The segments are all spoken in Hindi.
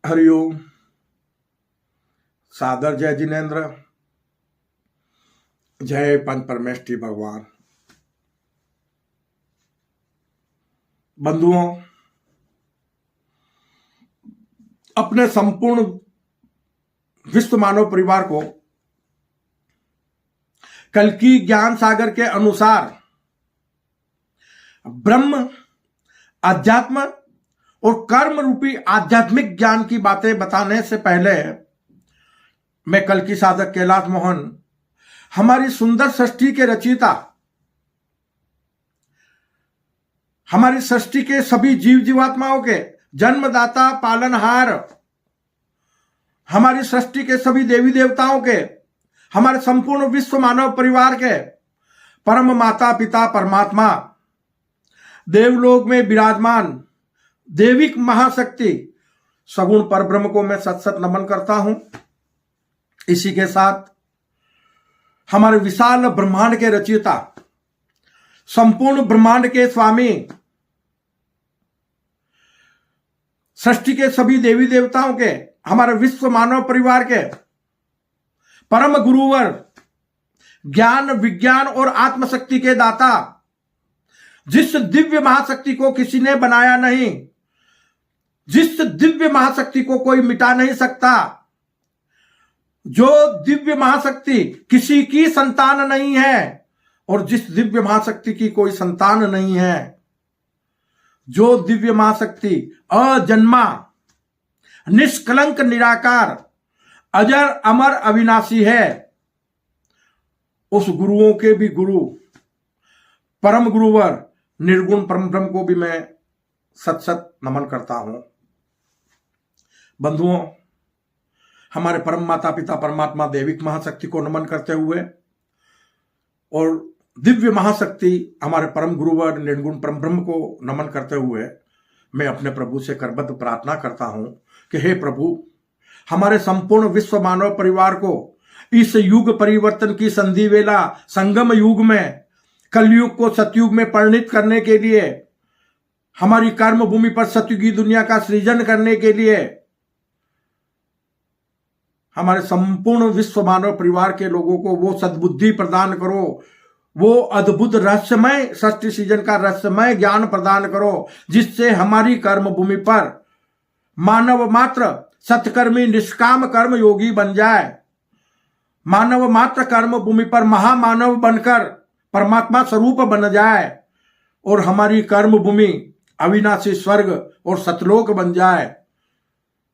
हरिओम। सादर जय जिनेन्द्र, जय पंच परमेष्ठी भगवान। बंधुओं, अपने संपूर्ण विश्व मानव परिवार को कल्कि ज्ञान सागर के अनुसार ब्रह्म, अध्यात्म और कर्म रूपी आध्यात्मिक ज्ञान की बातें बताने से पहले मैं कल्कि साधक कैलाश मोहन, हमारी सुंदर सृष्टि के रचयिता, हमारी सृष्टि के सभी जीव जीवात्माओं के जन्मदाता, पालनहार, हमारी सृष्टि के सभी देवी देवताओं के, हमारे संपूर्ण विश्व मानव परिवार के परम माता पिता परमात्मा, देवलोक में विराजमान देविक महाशक्ति सगुण परब्रह्म को मैं सत सत नमन करता हूं। इसी के साथ हमारे विशाल ब्रह्मांड के रचयिता, संपूर्ण ब्रह्मांड के स्वामी, सृष्टि के सभी देवी देवताओं के, हमारे विश्व मानव परिवार के परम गुरुवर, ज्ञान विज्ञान और आत्मशक्ति के दाता, जिस दिव्य महाशक्ति को किसी ने बनाया नहीं, जिस दिव्य महाशक्ति को कोई मिटा नहीं सकता, जो दिव्य महाशक्ति किसी की संतान नहीं है और जिस दिव्य महाशक्ति की कोई संतान नहीं है, जो दिव्य महाशक्ति अजन्मा, निष्कलंक, निराकार, अजर अमर अविनाशी है, उस गुरुओं के भी गुरु परम गुरुवर निर्गुण परम ब्रह्म को भी मैं सत सत नमन करता हूं। बंधुओं, हमारे परम माता पिता परमात्मा देविक महाशक्ति को नमन करते हुए और दिव्य महाशक्ति हमारे परम गुरुवर निर्गुण परम ब्रह्म को नमन करते हुए मैं अपने प्रभु से करबद्ध प्रार्थना करता हूं कि हे प्रभु, हमारे संपूर्ण विश्व मानव परिवार को इस युग परिवर्तन की संधि वेला, संगम युग में, कलयुग को सतयुग में परिणित करने के लिए, हमारी कर्म भूमि पर सतयुगी दुनिया का सृजन करने के लिए हमारे संपूर्ण विश्व मानव परिवार के लोगों को वो सद्बुद्धि प्रदान करो, वो अद्भुत रहस्यमय सृष्टि सृजन का रहस्यमय ज्ञान प्रदान करो, जिससे हमारी कर्म भूमि पर मानव मात्र सत्कर्मी निष्काम कर्म योगी बन जाए, मानव मात्र कर्म भूमि पर महामानव बनकर परमात्मा स्वरूप बन जाए और हमारी कर्म भूमि अविनाशी स्वर्ग और सतलोक बन जाए।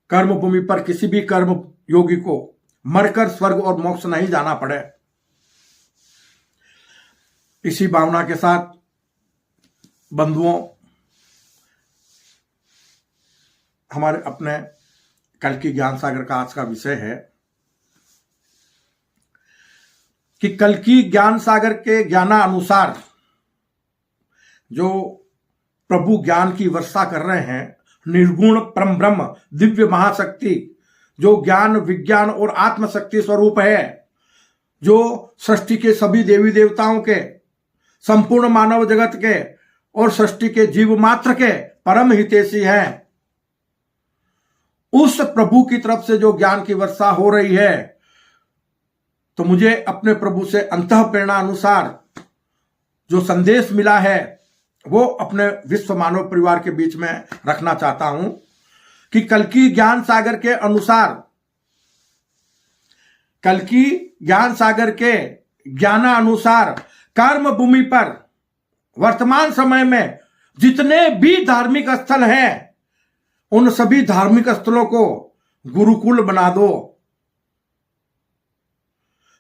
कर्म भूमि पर किसी भी कर्म योगी को मरकर स्वर्ग और मोक्ष नहीं जाना पड़े। इसी भावना के साथ बंधुओं, हमारे अपने कल्कि ज्ञान सागर का आज का विषय है कि कल्कि ज्ञान सागर के ज्ञानानुसार जो प्रभु ज्ञान की वर्षा कर रहे हैं, निर्गुण परम ब्रह्म दिव्य महाशक्ति जो ज्ञान विज्ञान और आत्मशक्ति स्वरूप है, जो सृष्टि के सभी देवी देवताओं के, संपूर्ण मानव जगत के और सृष्टि के जीव मात्र के परम हितैषी हैं, उस प्रभु की तरफ से जो ज्ञान की वर्षा हो रही है, तो मुझे अपने प्रभु से अंतः प्रेरणा अनुसार जो संदेश मिला है वो अपने विश्व मानव परिवार के बीच में रखना चाहता हूं कि कल्कि ज्ञान सागर के अनुसार, कल्कि ज्ञान सागर के ज्ञानानुसार कर्म भूमि पर वर्तमान समय में जितने भी धार्मिक स्थल हैं, उन सभी धार्मिक स्थलों को गुरुकुल बना दो।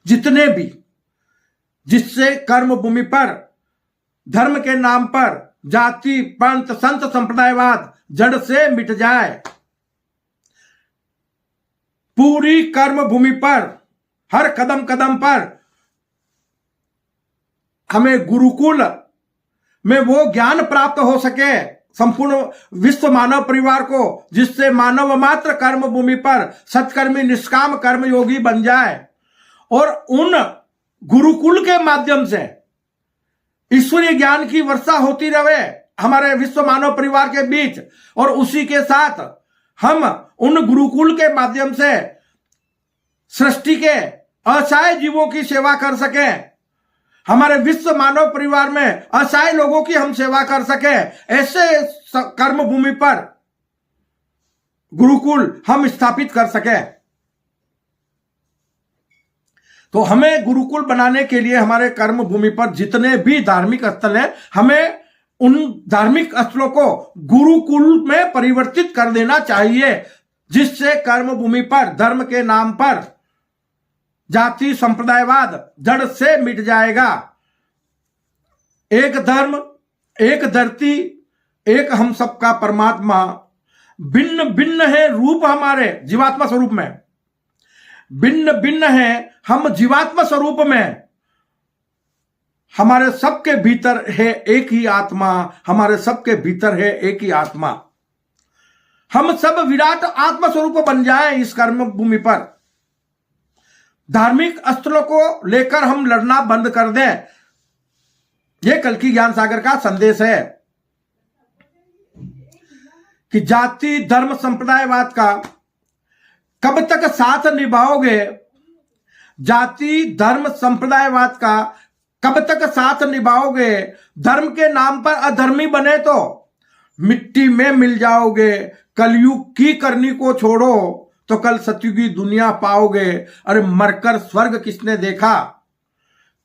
जितने भी, जिससे कर्म भूमि पर धर्म के नाम पर जाति पंथ संत संप्रदायवाद जड़ से मिट जाए। पूरी कर्म भूमि पर हर कदम कदम पर हमें गुरुकुल में वो ज्ञान प्राप्त हो सके संपूर्ण विश्व मानव परिवार को, जिससे मानव मात्र कर्म भूमि पर सत्कर्मी निष्काम कर्म योगी बन जाए और उन गुरुकुल के माध्यम से ईश्वरीय ज्ञान की वर्षा होती रहे हमारे विश्व मानव परिवार के बीच, और उसी के साथ हम उन गुरुकुल के माध्यम से सृष्टि के असहाय जीवों की सेवा कर सकें, हमारे विश्व मानव परिवार में असहाय लोगों की हम सेवा कर सकें, ऐसे कर्म भूमि पर गुरुकुल हम स्थापित कर सकें। तो हमें गुरुकुल बनाने के लिए हमारे कर्म भूमि पर जितने भी धार्मिक स्थल हैं, हमें उन धार्मिक स्थलों को गुरुकुल में परिवर्तित कर देना चाहिए, जिससे कर्म भूमि पर धर्म के नाम पर जाति संप्रदायवाद जड़ से मिट जाएगा। एक धर्म, एक धरती, एक हम सबका परमात्मा, भिन्न भिन्न है रूप हमारे जीवात्मा स्वरूप में, भिन्न भिन्न है हम जीवात्मा स्वरूप में, हमारे सबके भीतर है एक ही आत्मा, हमारे सबके भीतर है एक ही आत्मा। हम सब विराट आत्मा स्वरूप बन जाएं इस कर्म भूमि पर। धार्मिक स्थलों को लेकर हम लड़ना बंद कर दें। यह कल्कि ज्ञान सागर का संदेश है कि जाति धर्म संप्रदायवाद का कब तक साथ निभाओगे, जाति धर्म संप्रदायवाद का कब तक साथ निभाओगे। धर्म के नाम पर अधर्मी बने तो मिट्टी में मिल जाओगे। कलयुग की करनी को छोड़ो तो कल सतयुगी दुनिया पाओगे। अरे मरकर स्वर्ग किसने देखा,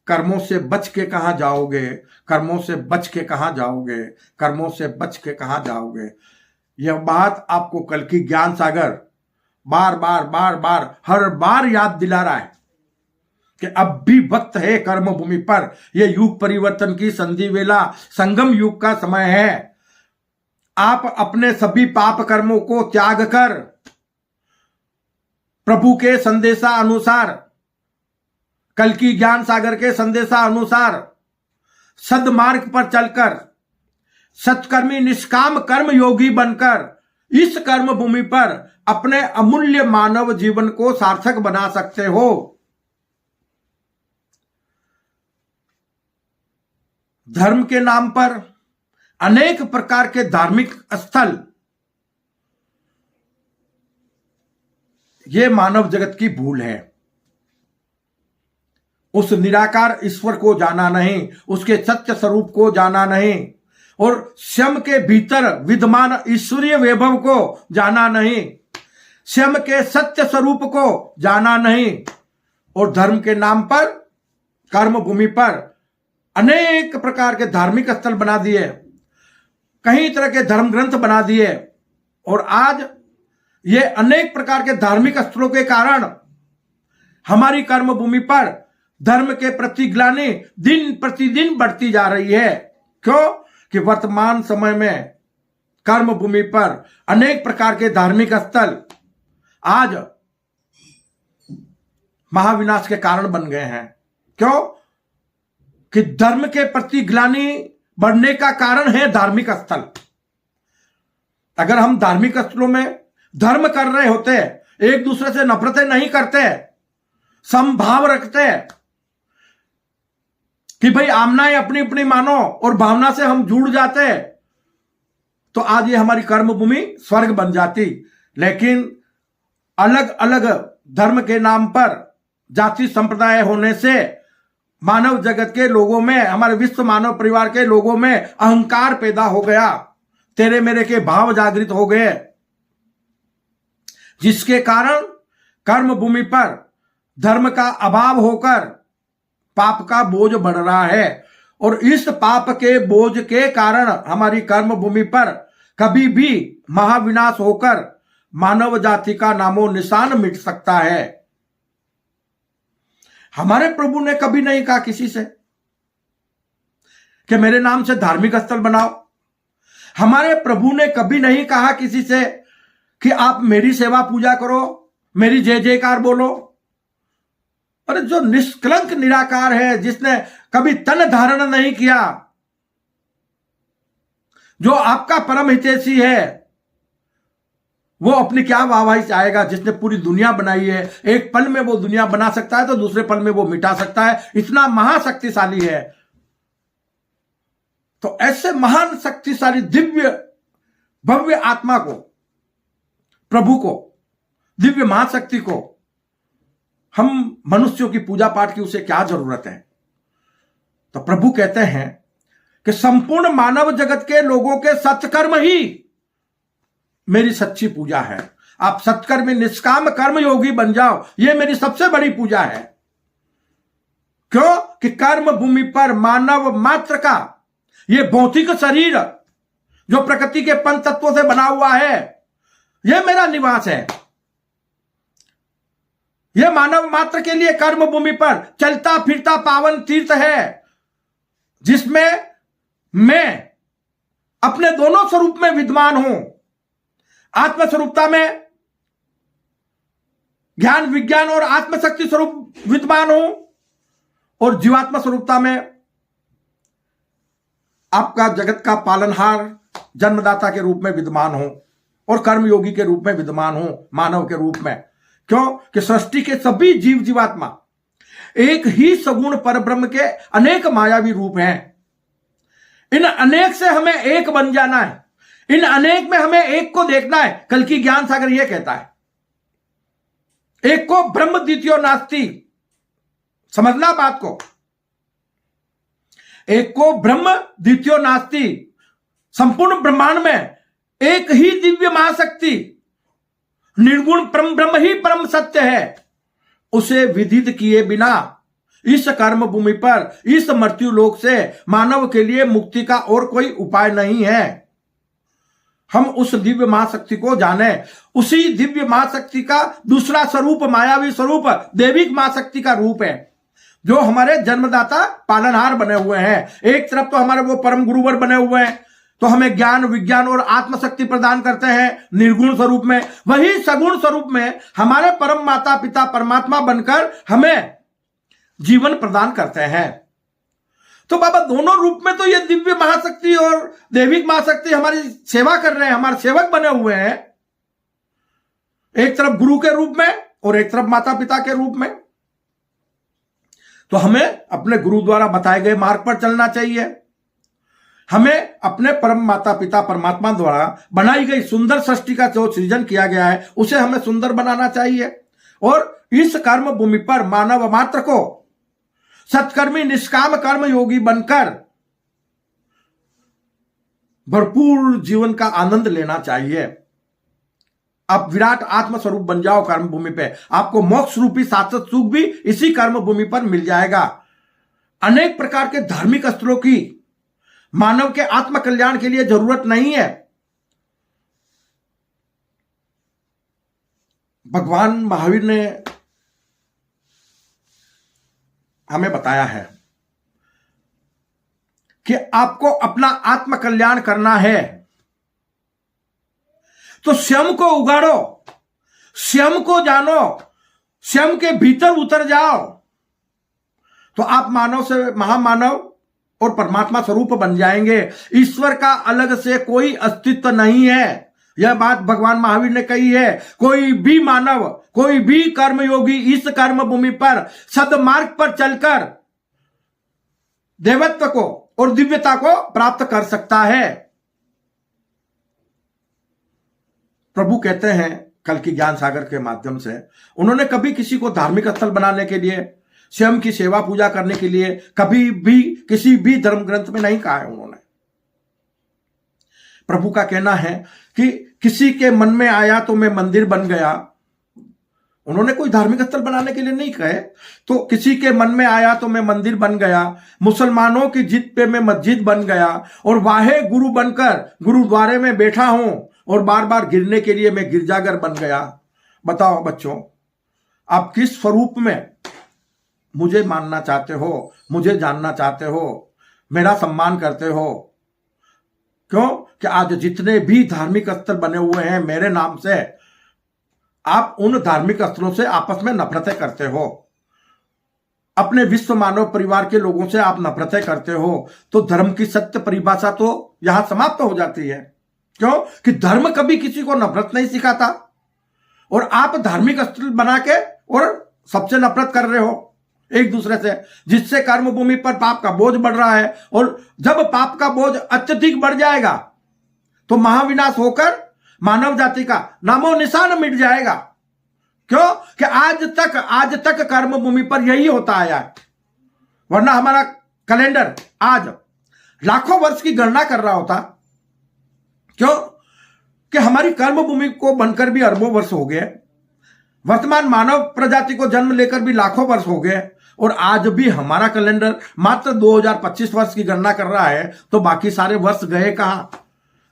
कर्मों से बच के कहां जाओगे, कर्मों से बच के कहां जाओगे, कर्मों से बच के कहां जाओगे। यह बात आपको कल्कि ज्ञान सागर बार बार बार बार हर बार याद दिला रहा है कि अब भी वक्त है कर्म भूमि पर। यह युग परिवर्तन की संधि वेला, संगम युग का समय है। आप अपने सभी पाप कर्मों को त्याग कर प्रभु के संदेशा अनुसार, कल्कि ज्ञान सागर के संदेशा अनुसार सद्मार्ग पर चलकर सत्कर्मी निष्काम कर्म योगी बनकर इस कर्म भूमि पर अपने अमूल्य मानव जीवन को सार्थक बना सकते हो। धर्म के नाम पर अनेक प्रकार के धार्मिक स्थल, यह मानव जगत की भूल है। उस निराकार ईश्वर को जाना नहीं, उसके सत्य स्वरूप को जाना नहीं, और स्वयं के भीतर विद्यमान ईश्वरीय वैभव को जाना नहीं, स्वयं के सत्य स्वरूप को जाना नहीं, और धर्म के नाम पर कर्म भूमि पर अनेक प्रकार के धार्मिक स्थल बना दिए, कई तरह के धर्म ग्रंथ बना दिए। और आज ये अनेक प्रकार के धार्मिक स्थलों के कारण हमारी कर्म भूमि पर धर्म के प्रति ग्लानि दिन प्रतिदिन बढ़ती जा रही है। क्यों कि वर्तमान समय में कर्म भूमि पर अनेक प्रकार के धार्मिक स्थल आज महाविनाश के कारण बन गए हैं। क्यों कि धर्म के प्रति ग्लानि बढ़ने का कारण है धार्मिक स्थल। अगर हम धार्मिक स्थलों में धर्म कर रहे होते, एक दूसरे से नफरतें नहीं करते, समभाव रखते कि भाई आमनाएं अपनी अपनी मानो और भावना से हम जुड़ जाते, तो आज ये हमारी कर्म भूमि स्वर्ग बन जाती। लेकिन अलग अलग धर्म के नाम पर जाति संप्रदाय होने से मानव जगत के लोगों में, हमारे विश्व मानव परिवार के लोगों में अहंकार पैदा हो गया, तेरे मेरे के भाव जागृत हो गए, जिसके कारण कर्म भूमि पर धर्म का अभाव होकर पाप का बोझ बढ़ रहा है। और इस पाप के बोझ के कारण हमारी कर्म भूमि पर कभी भी महाविनाश होकर मानव जाति का नामो निशान मिट सकता है। हमारे प्रभु ने कभी नहीं कहा किसी से कि मेरे नाम से धार्मिक स्थल बनाओ। हमारे प्रभु ने कभी नहीं कहा किसी से कि आप मेरी सेवा पूजा करो, मेरी जय जयकार बोलो। और जो निष्कलंक निराकार है, जिसने कभी तन धारण नहीं किया, जो आपका परम हितैषी है, वो अपनी क्या वाहवाही चाहेगा, जिसने पूरी दुनिया बनाई है। एक पल में वो दुनिया बना सकता है तो दूसरे पल में वो मिटा सकता है, इतना महाशक्तिशाली है। तो ऐसे महान शक्तिशाली दिव्य भव्य आत्मा को प्रभु को, दिव्य महाशक्ति को, हम मनुष्यों की पूजा पाठ की उसे क्या जरूरत है? तो प्रभु कहते हैं कि संपूर्ण मानव जगत के लोगों के सत्कर्म ही मेरी सच्ची पूजा है। आप सत्कर्मी निष्काम कर्म योगी बन जाओ, यह मेरी सबसे बड़ी पूजा है। क्यों? कि कर्म भूमि पर मानव मात्र का यह भौतिक शरीर जो प्रकृति के पंच तत्वों से बना हुआ है, यह मेरा निवास है। यह मानव मात्र के लिए कर्म भूमि पर चलता फिरता पावन तीर्थ है, जिसमें मैं अपने दोनों स्वरूप में विद्यमान हूं। आत्म स्वरूपता में ज्ञान विज्ञान और आत्मशक्ति स्वरूप विद्यमान हूं, और जीवात्मा स्वरूपता में आपका जगत का पालनहार जन्मदाता के रूप में विद्यमान हूं, और कर्मयोगी के रूप में विद्यमान हूं, मानव के रूप में। क्यों? कि सृष्टि के सभी जीव जीवात्मा एक ही सगुण परब्रह्म के अनेक मायावी रूप हैं। इन अनेक से हमें एक बन जाना है, इन अनेक में हमें एक को देखना है। कल की ज्ञान सागर यह कहता है, एक को ब्रह्म द्वितीयो नास्ति। समझना बात को, एक को ब्रह्म द्वितीयो नास्ति। संपूर्ण ब्रह्मांड में एक ही दिव्य महाशक्ति निर्गुण परम ब्रह्म ही परम सत्य है। उसे विदित किए बिना इस कर्म भूमि पर, इस मृत्यु लोक से मानव के लिए मुक्ति का और कोई उपाय नहीं है। हम उस दिव्य महाशक्ति को जाने, उसी दिव्य महाशक्ति का दूसरा स्वरूप, मायावी स्वरूप दैविक महाशक्ति का रूप है, जो हमारे जन्मदाता पालनहार बने हुए हैं। एक तरफ तो हमारे वो परम गुरुवर बने हुए हैं, तो हमें ज्ञान विज्ञान और आत्मशक्ति प्रदान करते हैं निर्गुण स्वरूप में। वही सगुण स्वरूप में हमारे परम माता पिता परमात्मा बनकर हमें जीवन प्रदान करते हैं। तो बाबा दोनों रूप में तो ये दिव्य महाशक्ति और दैविक महाशक्ति हमारी सेवा कर रहे हैं, हमारे सेवक बने हुए हैं, एक तरफ गुरु के रूप में और एक तरफ माता पिता के रूप में। तो हमें अपने गुरु द्वारा बताए गए मार्ग पर चलना चाहिए। हमें अपने परम माता पिता परमात्मा द्वारा बनाई गई सुंदर सृष्टि का जो सृजन किया गया है, उसे हमें सुंदर बनाना चाहिए। और इस कर्म भूमि पर मानव मात्र को सत्कर्मी निष्काम कर्म योगी बनकर भरपूर जीवन का आनंद लेना चाहिए। आप विराट आत्म स्वरूप बन जाओ कर्म भूमि पे, आपको मोक्ष रूपी शाश्वत सुख भी इसी कर्म भूमि पर मिल जाएगा। अनेक प्रकार के धार्मिक अस्त्रों की मानव के आत्म कल्याण के लिए जरूरत नहीं है। भगवान महावीर ने हमें बताया है कि आपको अपना आत्म कल्याण करना है तो स्वयं को उगाड़ो, स्वयं को जानो, स्वयं के भीतर उतर जाओ, तो आप मानव से महामानव और परमात्मा स्वरूप बन जाएंगे। ईश्वर का अलग से कोई अस्तित्व नहीं है। यह बात भगवान महावीर ने कही है। कोई भी मानव, कोई भी कर्मयोगी इस कर्म भूमि पर सदमार्ग पर चलकर देवत्व को और दिव्यता को प्राप्त कर सकता है। प्रभु कहते हैं कल की ज्ञान सागर के माध्यम से, उन्होंने कभी किसी को धार्मिक स्थल बनाने के लिए, स्वयं की सेवा पूजा करने के लिए कभी भी किसी भी धर्म ग्रंथ में नहीं कहा है। उन्होंने, प्रभु का कहना है कि किसी के मन में आया तो मैं मंदिर बन गया। उन्होंने कोई धार्मिक स्थल बनाने के लिए नहीं कहे, तो किसी के मन में आया तो मैं मंदिर बन गया, मुसलमानों की जिद पे मैं मस्जिद बन गया, और वाहे गुरु बनकर गुरुद्वारे में बैठा हूं, और बार बार गिरने के लिए मैं गिरजाघर बन गया। बताओ बच्चों, आप किस स्वरूप में मुझे मानना चाहते हो, मुझे जानना चाहते हो, मेरा सम्मान करते हो? क्यों कि आज जितने भी धार्मिक स्थल बने हुए हैं मेरे नाम से, आप उन धार्मिक स्थलों से आपस में नफरतें करते हो, अपने विश्व मानव परिवार के लोगों से आप नफरतें करते हो, तो धर्म की सत्य परिभाषा तो यहां समाप्त हो जाती है। क्यों कि धर्म कभी किसी को नफरत नहीं सिखाता, और आप धार्मिक स्थल बना के और सबसे नफरत कर रहे हो एक दूसरे से, जिससे कर्म भूमि पर पाप का बोझ बढ़ रहा है। और जब पाप का बोझ अत्यधिक बढ़ जाएगा तो महाविनाश होकर मानव जाति का नामो निशान मिट जाएगा। क्यों? कि आज तक कर्म भूमि पर यही होता आया है। वरना हमारा कैलेंडर आज लाखों वर्ष की गणना कर रहा होता। क्यों? कि हमारी कर्म भूमि को बनकर भी अरबों वर्ष हो गए, वर्तमान मानव प्रजाति को जन्म लेकर भी लाखों वर्ष हो गए, और आज भी हमारा कैलेंडर मात्र 2025 वर्ष की गणना कर रहा है, तो बाकी सारे वर्ष गए कहां।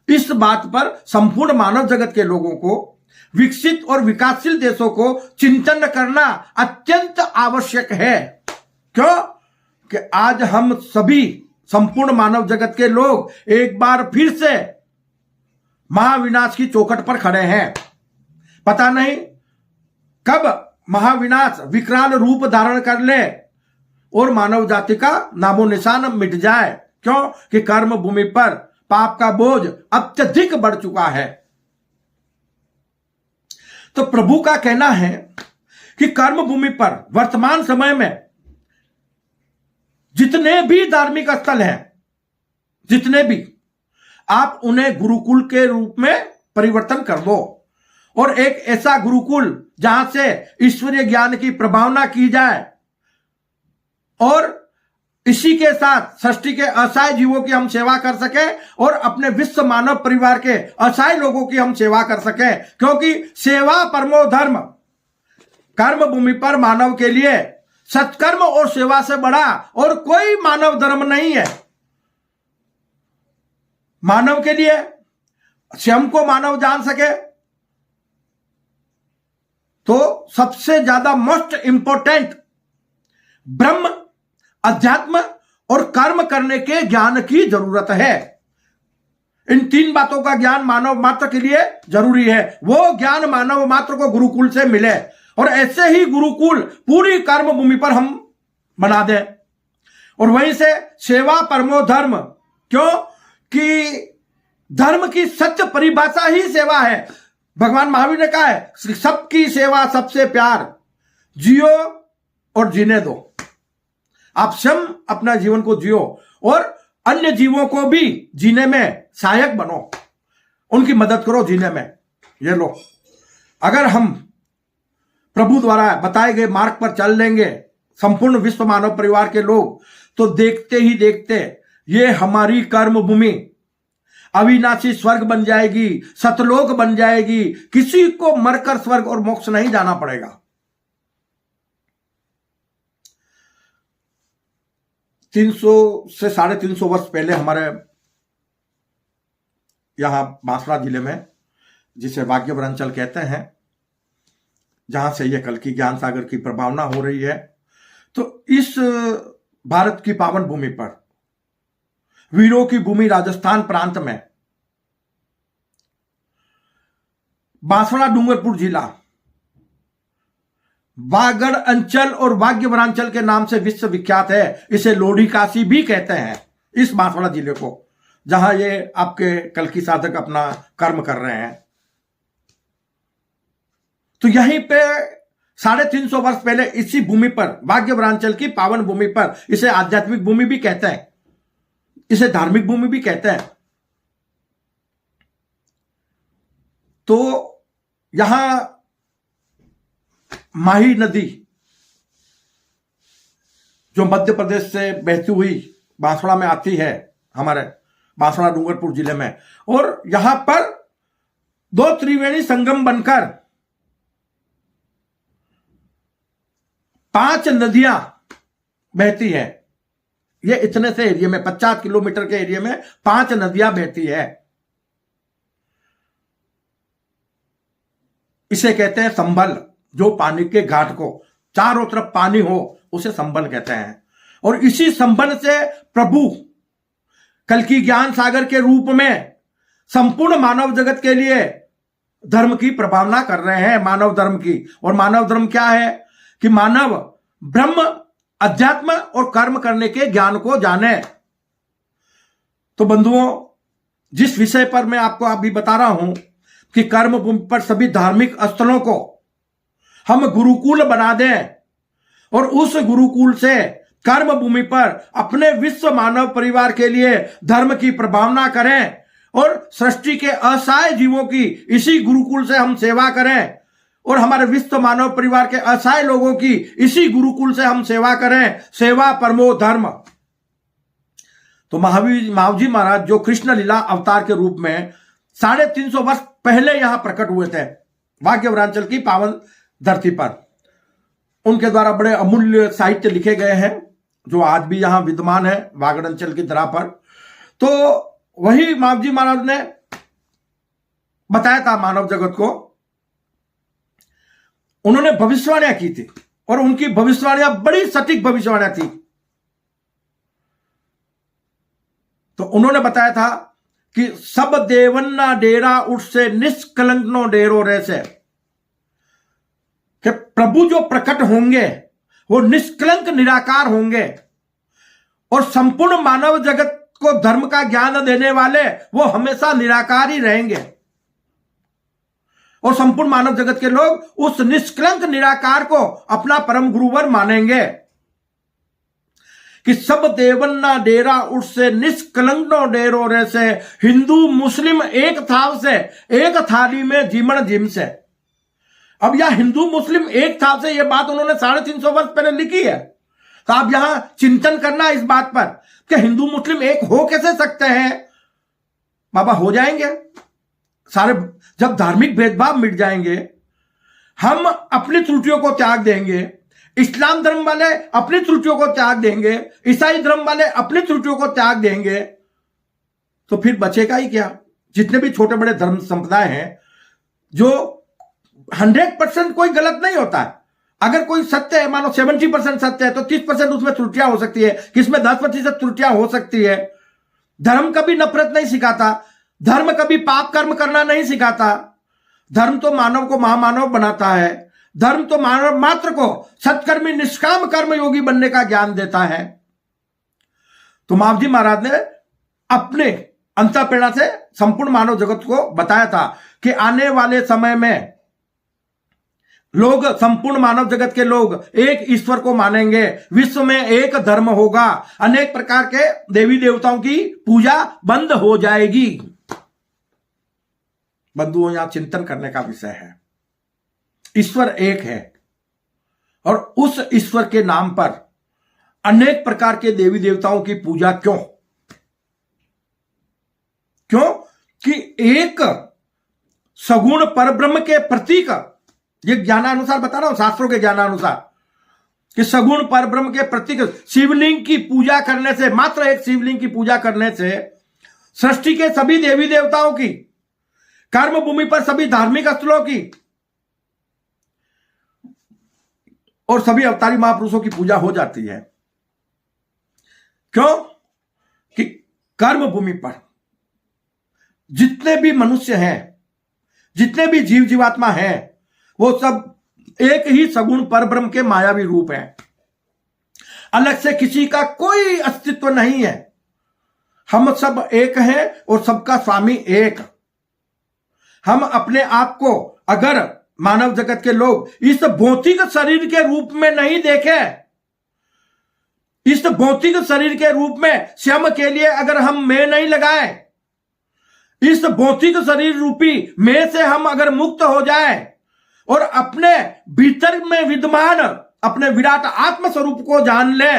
इस बात पर संपूर्ण मानव जगत के लोगों को, विकसित और विकासशील देशों को चिंतन करना अत्यंत आवश्यक है। क्यों? कि आज हम सभी संपूर्ण मानव जगत के लोग एक बार फिर से महाविनाश की चौखट पर खड़े हैं। पता नहीं कब महाविनाश विकराल रूप धारण कर ले और मानव जाति का नामो निशान मिट जाए। क्यों? कि कर्म भूमि पर पाप का बोझ अत्यधिक बढ़ चुका है। तो प्रभु का कहना है कि कर्म भूमि पर वर्तमान समय में जितने भी धार्मिक स्थल हैं, जितने भी, आप उन्हें गुरुकुल के रूप में परिवर्तन कर दो, और एक ऐसा गुरुकुल जहां से ईश्वरीय ज्ञान की प्रभावना की जाए, और इसी के साथ सृष्टि के असहाय जीवों की हम सेवा कर सके, और अपने विश्व मानव परिवार के असहाय लोगों की हम सेवा कर सके। क्योंकि सेवा परमो धर्म, कर्म भूमि पर मानव के लिए सत्कर्म और सेवा से बड़ा और कोई मानव धर्म नहीं है। मानव के लिए स्वयं को मानव जान सके तो सबसे ज्यादा मोस्ट इंपॉर्टेंट ब्रह्म, अध्यात्म और कर्म करने के ज्ञान की जरूरत है। इन तीन बातों का ज्ञान मानव मात्र के लिए जरूरी है। वो ज्ञान मानव मात्र को गुरुकुल से मिले, और ऐसे ही गुरुकुल पूरी कर्म भूमि पर हम बना दें, और वहीं से सेवा परमो धर्म। क्यों? कि धर्म की सत्य परिभाषा ही सेवा है। भगवान महावीर ने कहा है, सबकी सेवा सबसे प्यार, जियो और जीने दो। आप स्वयं अपना जीवन को जियो और अन्य जीवों को भी जीने में सहायक बनो, उनकी मदद करो जीने में। ये लो, अगर हम प्रभु द्वारा बताए गए मार्ग पर चल लेंगे संपूर्ण विश्व मानव परिवार के लोग, तो देखते ही देखते ये हमारी कर्म भूमि अविनाशी स्वर्ग बन जाएगी, सतलोक बन जाएगी। किसी को मरकर स्वर्ग और मोक्ष नहीं जाना पड़ेगा। 300 से 350 वर्ष पहले हमारे यहां बांसवाड़ा जिले में, जिसे वाग्यवरांचल कहते हैं, जहां से यह कल की ज्ञान सागर की प्रभावना हो रही है, तो इस भारत की पावन भूमि पर, वीरों की भूमि राजस्थान प्रांत में, बांसवाड़ा डूंगरपुर जिला वागड़ अंचल और वाग्यवरांचल के नाम से विश्व विख्यात है। इसे लोढ़ी काशी भी कहते हैं, इस बांसवाड़ा जिले को, जहां ये आपके कल की साधक अपना कर्म कर रहे हैं। तो यहीं पे 350 वर्ष पहले इसी भूमि पर, वाग्यवरांचल की पावन भूमि पर, इसे आध्यात्मिक भूमि भी कहते हैं, इसे धार्मिक भूमि भी कहते हैं। तो यहां माही नदी, जो मध्य प्रदेश से बहती हुई बांसवाड़ा में आती है, हमारे बांसवाड़ा डूंगरपुर जिले में, और यहां पर 2 त्रिवेणी संगम बनकर 5 नदियां बहती है। ये इतने से एरिया में, 50 किलोमीटर के एरिया में 5 नदियां बहती है। इसे कहते हैं संभल, जो पानी के घाट को चारों तरफ पानी हो उसे संभल कहते हैं। और इसी संभल से प्रभु कल की ज्ञान सागर के रूप में संपूर्ण मानव जगत के लिए धर्म की प्रभावना कर रहे हैं, मानव धर्म की। और मानव धर्म क्या है? कि मानव ब्रह्म, अध्यात्म और कर्म करने के ज्ञान को जाने। तो बंधुओं, जिस विषय पर मैं आपको अभी बता रहा हूं कि कर्म भूमि पर सभी धार्मिक स्थलों को हम गुरुकुल बना दें, और उस गुरुकुल से कर्म भूमि पर अपने विश्व मानव परिवार के लिए धर्म की प्रभावना करें, और सृष्टि के असहाय जीवों की इसी गुरुकुल से हम सेवा करें और हमारे विश्व मानव परिवार के असहाय लोगों की इसी गुरुकुल से हम सेवा करें। सेवा परमो धर्म। तो महावीर महाराज जो कृष्ण लीला अवतार के रूप में 350 वर्ष पहले यहां प्रकट हुए थे वागीवरांचल की पावन धरती पर, उनके द्वारा बड़े अमूल्य साहित्य लिखे गए हैं जो आज भी यहां विद्यमान है वागड़ की धरा पर। तो वही महावीर महाराज ने बताया था मानव जगत को, उन्होंने भविष्यवाणियां की थी और उनकी भविष्यवाणियां बड़ी सटीक भविष्यवाणियां थी। तो उन्होंने बताया था कि सब देवन्ना डेरा उठ से निष्कलंक नो डेरो रे से, कि प्रभु जो प्रकट होंगे वो निष्कलंक निराकार होंगे और संपूर्ण मानव जगत को धर्म का ज्ञान देने वाले वो हमेशा निराकार ही रहेंगे और संपूर्ण मानव जगत के लोग उस निष्कलंक निराकार को अपना परम गुरुवर मानेंगे। कि सब देवन्ना डेरा उठ से निष्कलंक नो डेरो रे से, हिंदू मुस्लिम एक थाव से एक थाली में जीमण जिम से। अब यह हिंदू मुस्लिम एक थाव से, यह बात उन्होंने 350 वर्ष पहले लिखी है। तो आप यहां चिंतन करना इस बात पर कि हिंदू मुस्लिम एक हो कैसे सकते हैं। बाबा हो जाएंगे सारे, जब धार्मिक भेदभाव मिट जाएंगे, हम अपनी त्रुटियों को त्याग देंगे, इस्लाम धर्म वाले अपनी त्रुटियों को त्याग देंगे, ईसाई धर्म वाले अपनी त्रुटियों को त्याग देंगे, तो फिर बचेगा ही क्या। जितने भी छोटे बड़े धर्म संप्रदाय हैं, जो 100% कोई गलत नहीं होता है। अगर कोई सत्य है, मानो 70% सत्य है, तो 30% उसमें त्रुटियां हो सकती है, किसमें 10% त्रुटियां हो सकती है। धर्म कभी नफरत नहीं सिखाता, धर्म कभी पाप कर्म करना नहीं सिखाता। धर्म तो मानव को महामानव बनाता है, धर्म तो मानव मात्र को सत्कर्मी निष्काम कर्म योगी बनने का ज्ञान देता है। तो महावीर महाराज ने अपने अंतःप्रेरणा से संपूर्ण मानव जगत को बताया था कि आने वाले समय में लोग, संपूर्ण मानव जगत के लोग एक ईश्वर को मानेंगे, विश्व में एक धर्म होगा, अनेक प्रकार के देवी देवताओं की पूजा बंद हो जाएगी। बंधुओं, यहां चिंतन करने का विषय है। ईश्वर एक है और उस ईश्वर के नाम पर अनेक प्रकार के देवी देवताओं की पूजा क्यों? क्यों कि एक सगुण परब्रह्म के प्रतीक, ये ज्ञानानुसार बता रहा हूं, शास्त्रों के ज्ञानानुसार, कि सगुण परब्रह्म के प्रतीक शिवलिंग की पूजा करने से, मात्र एक शिवलिंग की पूजा करने से सृष्टि के सभी देवी देवताओं की, कर्म भूमि पर सभी धार्मिक स्थलों की और सभी अवतारी महापुरुषों की पूजा हो जाती है। क्यों कि कर्म भूमि पर जितने भी मनुष्य हैं, जितने भी जीव जीवात्मा हैं, वो सब एक ही सगुण परब्रह्म के मायावी रूप हैं। अलग से किसी का कोई अस्तित्व नहीं है। हम सब एक हैं और सबका स्वामी एक। हम अपने आप को अगर मानव जगत के लोग इस भौतिक शरीर के रूप में नहीं देखें, इस भौतिक शरीर के रूप में स्वयं के लिए अगर हम मैं नहीं लगाएं, इस भौतिक शरीर रूपी मैं से हम अगर मुक्त हो जाएं और अपने भीतर में विद्यमान अपने विराट आत्म स्वरूप को जान ले,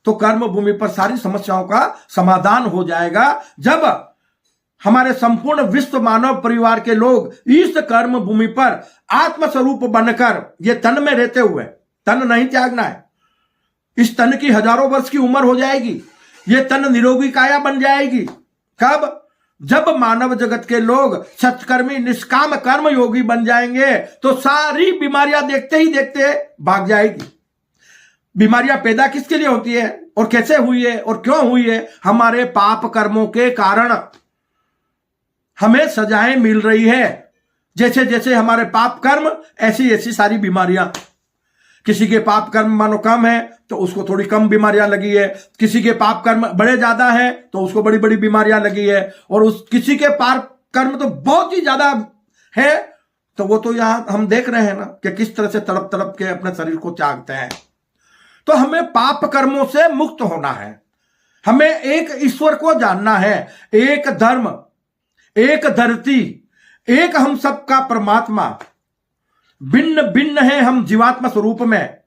तो कर्म भूमि पर सारी समस्याओं का समाधान हो जाएगा। जब हमारे संपूर्ण विश्व मानव परिवार के लोग इस कर्म भूमि पर आत्म स्वरूप बनकर, ये तन में रहते हुए, तन नहीं त्यागना है, इस तन की हजारों वर्ष की उम्र हो जाएगी, ये तन निरोगी काया बन जाएगी। कब? जब मानव जगत के लोग सत्कर्मी निष्काम कर्म योगी बन जाएंगे, तो सारी बीमारियां देखते ही देखते भाग जाएगी। बीमारियां पैदा किसके लिए होती है और कैसे हुई है और क्यों हुई है? हमारे पाप कर्मों के कारण हमें सजाएं मिल रही है। जैसे जैसे हमारे पाप कर्म, ऐसी ऐसी सारी बीमारियां। किसी के पाप कर्म मानो कम है तो उसको थोड़ी कम बीमारियां लगी है, किसी के पाप कर्म बड़े ज्यादा है तो उसको बड़ी बड़ी बीमारियां लगी है, और उस किसी के पाप कर्म तो बहुत ही ज्यादा है तो वो तो यहां हम देख रहे हैं ना कि किस तरह से तड़प तड़प के अपने शरीर को त्यागते हैं। तो हमें पाप कर्मों से मुक्त होना है। हमें एक ईश्वर को जानना है, एक धर्म, एक धरती, एक हम सबका परमात्मा। भिन्न भिन्न है हम जीवात्मा स्वरूप में,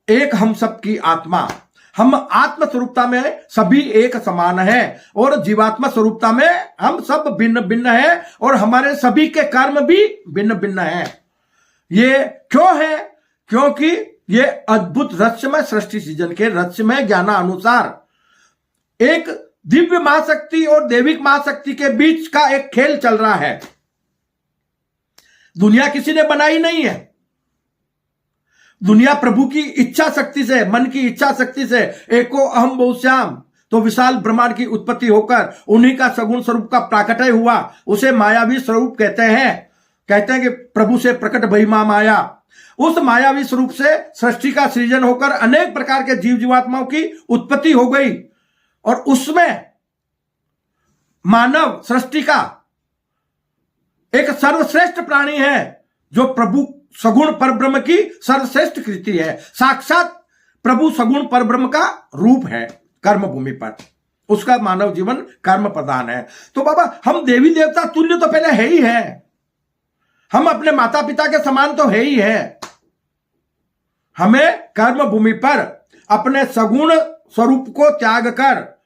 एक हम सबकी आत्मा। हम आत्म स्वरूपता में सभी एक समान है और जीवात्मा स्वरूपता में हम सब भिन्न भिन्न है और हमारे सभी के कर्म भी भिन्न भिन्न है। ये क्यों है? क्योंकि ये अद्भुत रहस्यमय सृष्टि सृजन के रहस्यमय ज्ञानानुसार एक दिव्य महाशक्ति और दैविक महाशक्ति के बीच का एक खेल चल रहा है। दुनिया किसी ने बनाई नहीं है। दुनिया प्रभु की इच्छा शक्ति से, मन की इच्छा शक्ति से, एको अहम बहुश्याम, तो विशाल ब्रह्मांड की उत्पत्ति होकर उन्हीं का सगुण स्वरूप का प्राकट्य हुआ, उसे मायावी स्वरूप कहते हैं। कहते हैं कि प्रभु से प्रकट भई मां माया। उस मायावी स्वरूप से सृष्टि का सृजन होकर अनेक प्रकार के जीव जीवात्माओं की उत्पत्ति हो गई और उसमें मानव सृष्टि का एक सर्वश्रेष्ठ प्राणी है जो प्रभु सगुण परब्रह्म की सर्वश्रेष्ठ कृति है। साक्षात प्रभु सगुण परब्रह्म का रूप है कर्म भूमि पर। उसका मानव जीवन कर्म प्रधान है। तो बाबा हम देवी देवता तुल्य तो पहले है ही है, हम अपने माता पिता के समान तो है ही है। हमें कर्म भूमि पर अपने सगुण स्वरूप को त्याग कर,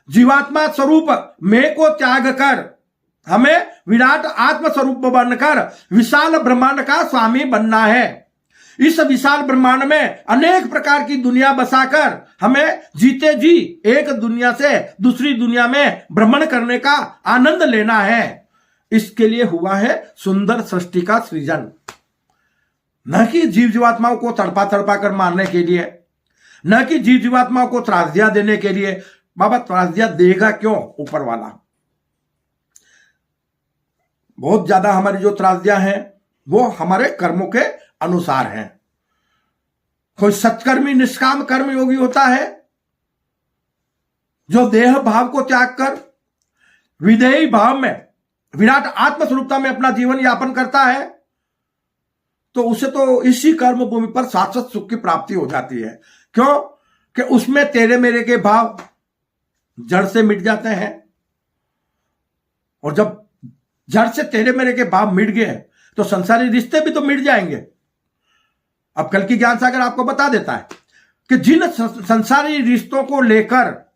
जीवात्मा स्वरूप मैं को त्याग कर, हमें विराट आत्म स्वरूप बनकर विशाल ब्रह्मांड का स्वामी बनना है। इस विशाल ब्रह्मांड में अनेक प्रकार की दुनिया बसाकर हमें जीते जी एक दुनिया से दूसरी दुनिया में भ्रमण करने का आनंद लेना है। इसके लिए हुआ है सुंदर सृष्टि का सृजन, न कि जीव जीवात्माओं को तड़पा तड़पा कर मारने के लिए, न कि जीव जीवात्माओं को त्रासदियां देने के लिए। बाबा त्रासदियां देगा क्यों? ऊपर वाला। बहुत ज्यादा हमारी जो त्रासदियां हैं वो हमारे कर्मों के अनुसार हैं। कोई सत्कर्मी निष्काम कर्म योगी होता है जो देह भाव को त्याग कर विधेयी भाव में विराट आत्म स्वरूपता में अपना जीवन यापन करता है, तो उसे तो इसी कर्म भूमि पर शाश्वत सुख की प्राप्ति हो जाती है। क्यों? कि उसमें तेरे मेरे के भाव जड़ से मिट जाते हैं, और जब जड़ से तेरे मेरे के भाव मिट गए तो संसारी रिश्ते भी तो मिट जाएंगे। अब कल की ज्ञान सागर आपको बता देता है कि जिन संसारी रिश्तों को लेकर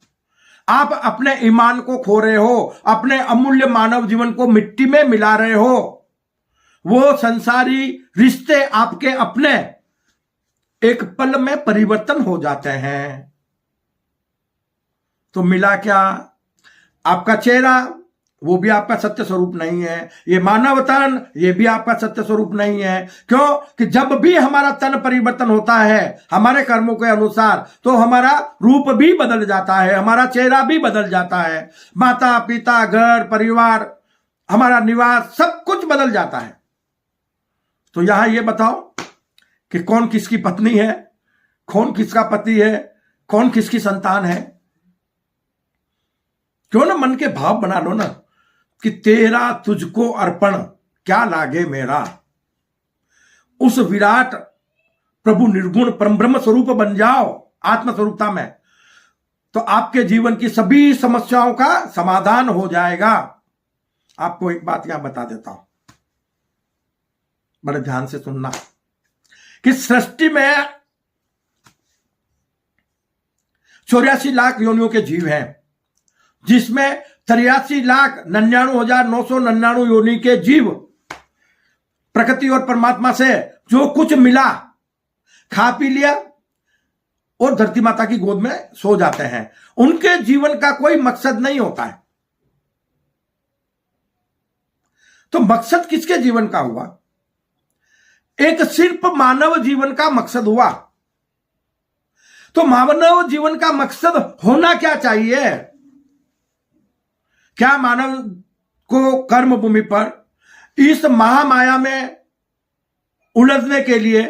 आप अपने ईमान को खो रहे हो, अपने अमूल्य मानव जीवन को मिट्टी में मिला रहे हो, वो संसारी रिश्ते आपके अपने एक पल में परिवर्तन हो जाते हैं। तो मिला क्या? आपका चेहरा, वो भी आपका सत्य स्वरूप नहीं है। ये मानव तन, ये भी आपका सत्य स्वरूप नहीं है। क्यों? कि जब भी हमारा तन परिवर्तन होता है हमारे कर्मों के अनुसार, तो हमारा रूप भी बदल जाता है, हमारा चेहरा भी बदल जाता है, माता पिता, घर परिवार, हमारा निवास, सब कुछ बदल जाता है। तो यहां ये बताओ कि कौन किसकी पत्नी है, कौन किसका पति है, कौन किसकी संतान है? क्यों ना मन के भाव बना लो ना कि तेरा तुझको अर्पण क्या लागे मेरा। उस विराट प्रभु निर्गुण परम ब्रह्म स्वरूप बन जाओ आत्म स्वरूपता में, तो आपके जीवन की सभी समस्याओं का समाधान हो जाएगा। आपको एक बात यहां बता देता हूं, बड़े ध्यान से सुनना, कि सृष्टि में 84 लाख योनियों के जीव हैं, जिसमें 83,99,999 योनि के जीव प्रकृति और परमात्मा से जो कुछ मिला खा पी लिया और धरती माता की गोद में सो जाते हैं। उनके जीवन का कोई मकसद नहीं होता है। तो मकसद किसके जीवन का हुआ? एक सिर्फ मानव जीवन का मकसद हुआ। तो मानव जीवन का मकसद होना क्या चाहिए? क्या मानव को कर्म भूमि पर इस महामाया में उलझने के लिए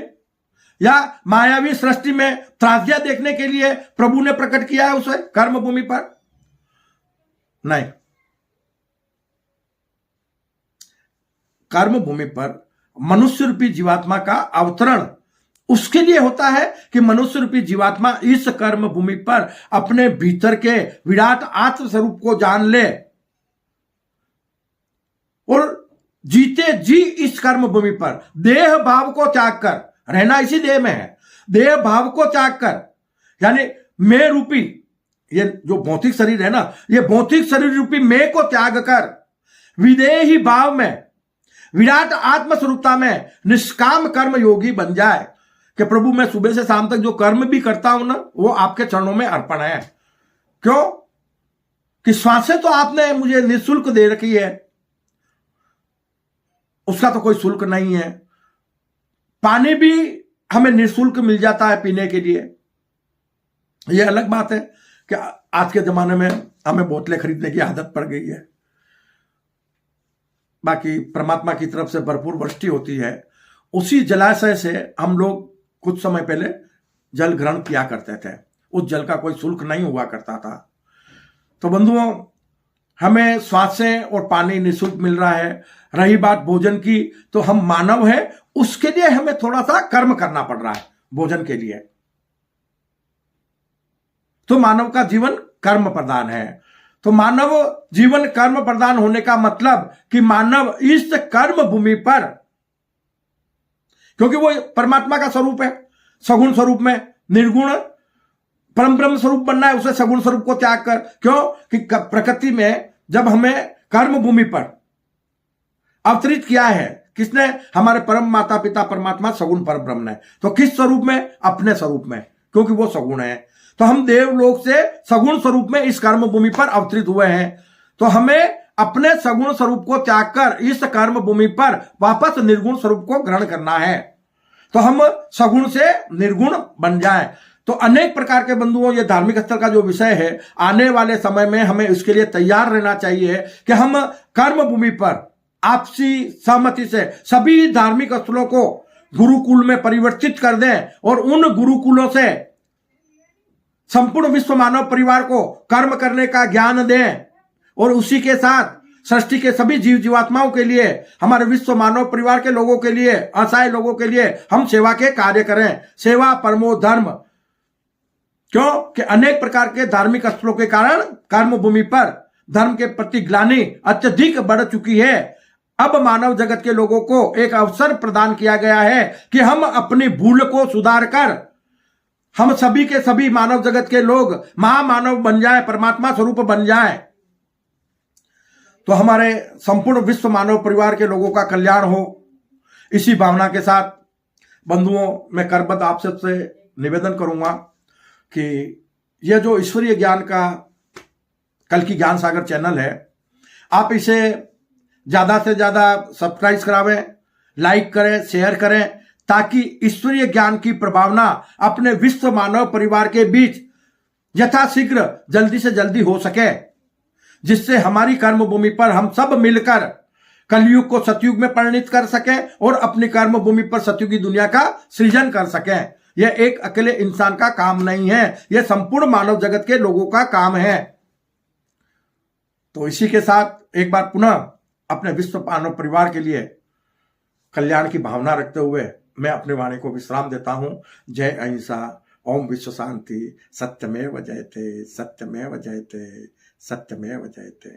या मायावी सृष्टि में त्रासदियां देखने के लिए प्रभु ने प्रकट किया है उसे कर्म भूमि पर? नहीं। कर्म भूमि पर मनुष्य रूपी जीवात्मा का अवतरण उसके लिए होता है कि मनुष्य रूपी जीवात्मा इस कर्म भूमि पर अपने भीतर के विराट आत्म स्वरूप को जान ले और जीते जी इस कर्म भूमि पर देह भाव को त्याग कर, रहना इसी देह में है, देह भाव को त्याग कर, यानी मैं रूपी ये जो भौतिक शरीर है ना, ये भौतिक शरीर रूपी मैं को त्याग कर विदेही भाव में विराट आत्म स्वरूपता में निष्काम कर्म योगी बन जाए कि प्रभु मैं सुबह से शाम तक जो कर्म भी करता हूं ना, वो आपके चरणों में अर्पण है। क्यों कि श्वासें तो आपने मुझे निःशुल्क दे रखी है, उसका तो कोई शुल्क नहीं है। पानी भी हमें निःशुल्क मिल जाता है पीने के लिए। यह अलग बात है कि आज के जमाने में हमें बोतलें खरीदने की आदत पड़ गई है। बाकी परमात्मा की तरफ से भरपूर वृष्टि होती है, उसी जलाशय से हम लोग कुछ समय पहले जल ग्रहण किया करते थे, उस जल का कोई शुल्क नहीं हुआ करता था। तो बंधुओं, हमें श्वासें और पानी निःशुल्क मिल रहा है। रही बात भोजन की, तो हम मानव हैं, उसके लिए हमें थोड़ा सा कर्म करना पड़ रहा है भोजन के लिए। तो मानव का जीवन कर्म प्रधान है। तो मानव जीवन कर्म प्रधान होने का मतलब कि मानव इस कर्म भूमि पर, क्योंकि वो परमात्मा का स्वरूप है, सगुण स्वरूप में निर्गुण परम ब्रह्म स्वरूप बनना है, उसे सगुण स्वरूप को त्याग कर। क्यों कि प्रकृति में जब हमें कर्म भूमि पर अवतरित किया है, किसने? हमारे परम माता पिता परमात्मा सगुण पर ब्रह्म ने। तो किस स्वरूप में? अपने स्वरूप में, क्योंकि वो सगुण है। तो हम देवलोक से सगुण स्वरूप में इस कर्म भूमि पर अवतरित हुए हैं। तो हमें अपने सगुण स्वरूप को त्याग कर इस कर्म भूमि पर वापस निर्गुण स्वरूप को ग्रहण करना है। तो हम सगुण से निर्गुण बन जाएं। तो अनेक प्रकार के बंधुओं, ये धार्मिक स्तर का जो विषय है, आने वाले समय में हमें इसके लिए तैयार रहना चाहिए कि हम कर्म भूमि पर आपसी सहमति से सभी धार्मिक स्थलों को गुरुकुल में परिवर्तित कर दें और उन गुरुकुलों से संपूर्ण विश्व मानव परिवार को कर्म करने का ज्ञान दें और उसी के साथ सृष्टि के सभी जीव जीवात्माओं के लिए, हमारे विश्व मानव परिवार के लोगों के लिए, असहाय लोगों के लिए हम सेवा के कार्य करें। सेवा परमो धर्म। क्यों कि अनेक प्रकार के धार्मिक स्थलों के कारण कर्म भूमि पर धर्म के प्रति ग्लानि अत्यधिक बढ़ चुकी है। अब मानव जगत के लोगों को एक अवसर प्रदान किया गया है कि हम अपनी भूल को सुधार कर हम सभी के सभी मानव जगत के लोग महामानव बन जाए, परमात्मा स्वरूप बन जाए। तो हमारे संपूर्ण विश्व मानव परिवार के लोगों का कल्याण हो, इसी भावना के साथ बंधुओं, मैं करबद्ध आप सबसे निवेदन करूंगा कि यह जो ईश्वरीय ज्ञान का कल की ज्ञान सागर चैनल है, आप इसे ज्यादा से ज्यादा सब्सक्राइब करावें, लाइक करें, शेयर करें, ताकि ईश्वरीय ज्ञान की प्रभावना अपने विश्व मानव परिवार के बीच यथाशीघ्र जल्दी से जल्दी हो सके, जिससे हमारी कर्म भूमि पर हम सब मिलकर कलयुग को सतयुग में परिणित कर सकें और अपनी कर्म भूमि पर सतयुगी दुनिया का सृजन कर सकें। यह एक अकेले इंसान का काम नहीं है, यह संपूर्ण मानव जगत के लोगों का काम है। तो इसी के साथ एक बार पुनः अपने विश्व मानव परिवार के लिए कल्याण की भावना रखते हुए मैं अपनी वाणी को विश्राम देता हूं। जय अहिंसा, ओम विश्व शांति, सत्यमेव जयते, सत्यमेव जयते, सत्यमेव जयते।